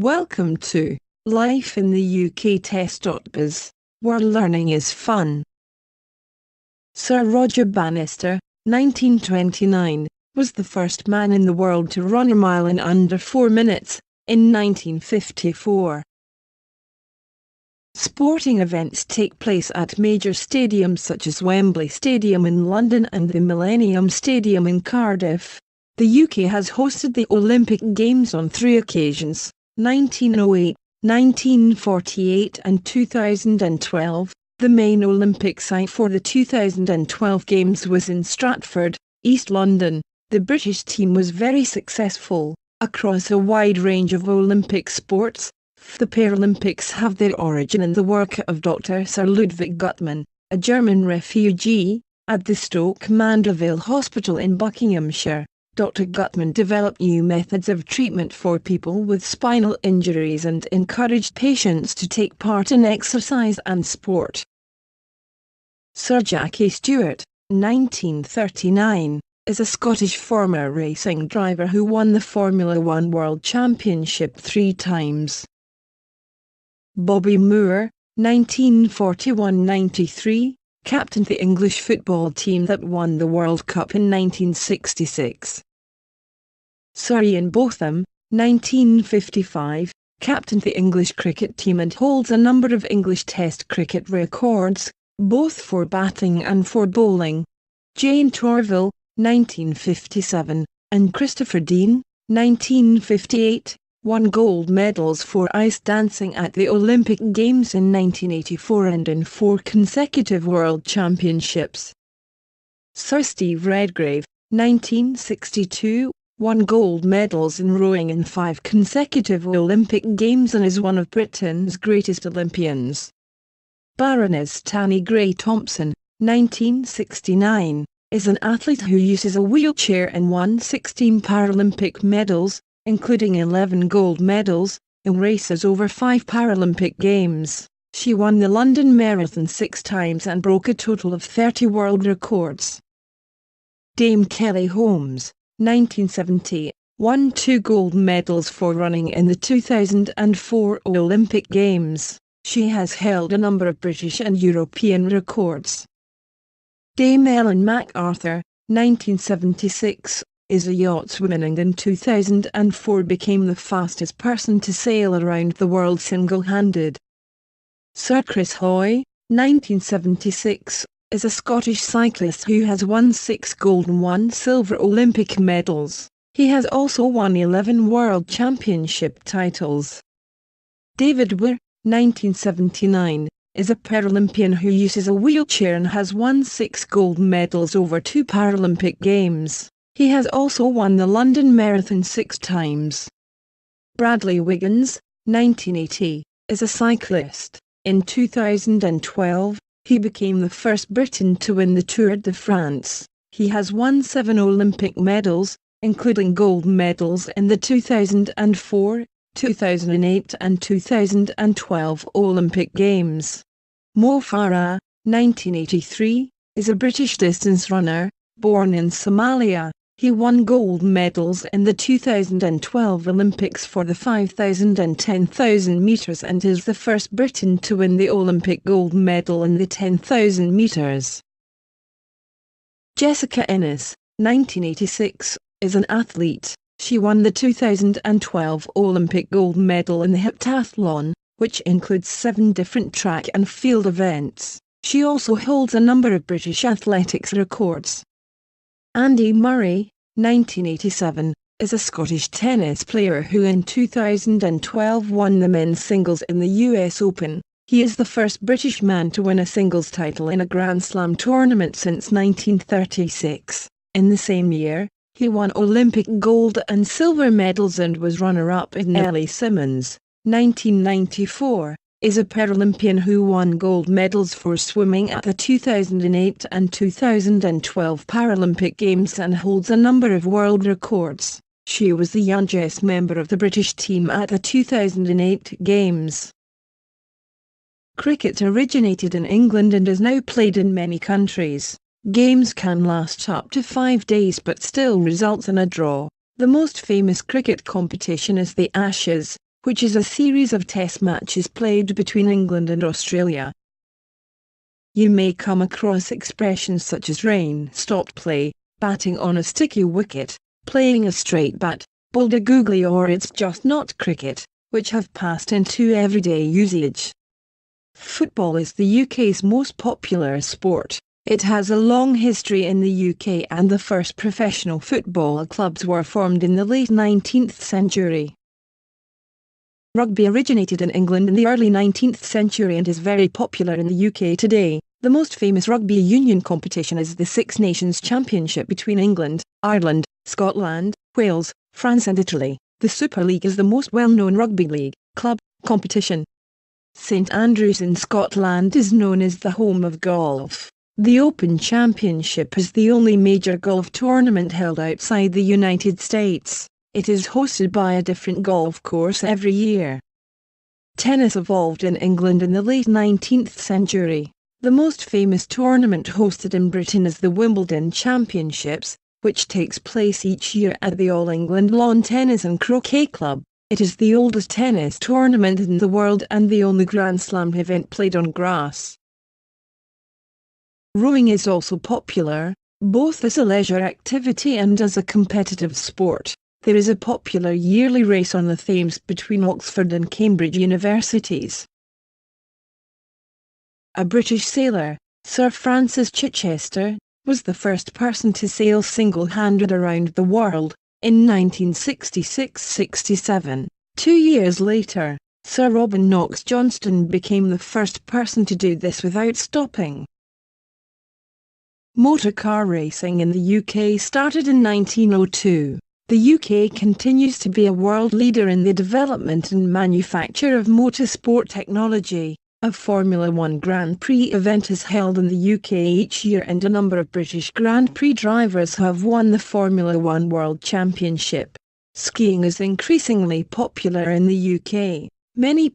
Welcome to Life in the UK Test.biz, where learning is fun. Sir Roger Bannister, 1929, was the first man in the world to run a mile in under 4 minutes, in 1954. Sporting events take place at major stadiums such as Wembley Stadium in London and the Millennium Stadium in Cardiff. The UK has hosted the Olympic Games on 3 occasions: 1908, 1948 and 2012. The main Olympic site for the 2012 Games was in Stratford, East London. The British team was very successful across a wide range of Olympic sports. The Paralympics have their origin in the work of Dr. Sir Ludwig Guttmann, a German refugee, at the Stoke Mandeville Hospital in Buckinghamshire. Dr. Guttmann developed new methods of treatment for people with spinal injuries and encouraged patients to take part in exercise and sport. Sir Jackie Stewart, 1939, is a Scottish former racing driver who won the Formula One World Championship 3 times. Bobby Moore, 1941–93, captained the English football team that won the World Cup in 1966. Sir Ian Botham, 1955, captained the English cricket team and holds a number of English Test cricket records, both for batting and for bowling. Jane Torvill, 1957, and Christopher Dean, 1958, won gold medals for ice dancing at the Olympic Games in 1984 and in 4 consecutive World Championships. Sir Steve Redgrave, 1962, won gold medals in rowing in 5 consecutive Olympic Games and is one of Britain's greatest Olympians. Baroness Tanni GreyThompson, 1969, is an athlete who uses a wheelchair and won 16 Paralympic medals, including 11 gold medals, in races over 5 Paralympic Games. She won the London Marathon 6 times and broke a total of 30 world records. Dame Kelly Holmes, 1970, won 2 gold medals for running in the 2004 Olympic Games. She has held a number of British and European records. Dame Ellen MacArthur, 1976, is a yachtswoman and in 2004 became the fastest person to sail around the world single-handed. Sir Chris Hoy, 1976, is a Scottish cyclist who has won 6 gold and 1 silver Olympic medals. He has also won 11 World Championship titles. David Weir, 1979, is a Paralympian who uses a wheelchair and has won 6 gold medals over 2 Paralympic Games. He has also won the London Marathon 6 times. Bradley Wiggins, 1980, is a cyclist. In 2012, he became the first Briton to win the Tour de France. He has won 7 Olympic medals, including gold medals in the 2004, 2008 and 2012 Olympic Games. Mo Farah, 1983, is a British distance runner, born in Somalia. He won gold medals in the 2012 Olympics for the 5,000 and 10,000 metres and is the first Briton to win the Olympic gold medal in the 10,000 metres. Jessica Ennis, 1986, is an athlete. She won the 2012 Olympic gold medal in the heptathlon, which includes 7 different track and field events. She also holds a number of British athletics records. Andy Murray, 1987, is a Scottish tennis player who in 2012 won the men's singles in the US Open. He is the first British man to win a singles title in a Grand Slam tournament since 1936. In the same year, he won Olympic gold and silver medals and was runner-up in Ellie Simmonds, 1994. Is a Paralympian who won gold medals for swimming at the 2008 and 2012 Paralympic Games and holds a number of world records. She was the youngest member of the British team at the 2008 Games. Cricket originated in England and is now played in many countries. Games can last up to 5 days but still results in a draw. The most famous cricket competition is the Ashes, which is a series of test matches played between England and Australia. You may come across expressions such as rain stop play, batting on a sticky wicket, playing a straight bat, bowled a googly, or it's just not cricket, which have passed into everyday usage. Football is the UK's most popular sport. It has a long history in the UK, and the first professional football clubs were formed in the late 19th century. Rugby originated in England in the early 19th century and is very popular in the UK today. The most famous rugby union competition is the Six Nations Championship between England, Ireland, Scotland, Wales, France and Italy. The Super League is the most well-known rugby league club competition. St Andrews in Scotland is known as the home of golf. The Open Championship is the only major golf tournament held outside the United States. It is hosted by a different golf course every year. Tennis evolved in England in the late 19th century. The most famous tournament hosted in Britain is the Wimbledon Championships, which takes place each year at the All England Lawn Tennis and Croquet Club. It is the oldest tennis tournament in the world and the only Grand Slam event played on grass. Rowing is also popular, both as a leisure activity and as a competitive sport. There is a popular yearly race on the Thames between Oxford and Cambridge universities. A British sailor, Sir Francis Chichester, was the first person to sail single-handed around the world, in 1966-67. 2 years later, Sir Robin Knox Johnston became the first person to do this without stopping. Motor car racing in the UK started in 1902. The UK continues to be a world leader in the development and manufacture of motorsport technology. A Formula One Grand Prix event is held in the UK each year, and a number of British Grand Prix drivers have won the Formula One World Championship. Skiing is increasingly popular in the UK. Many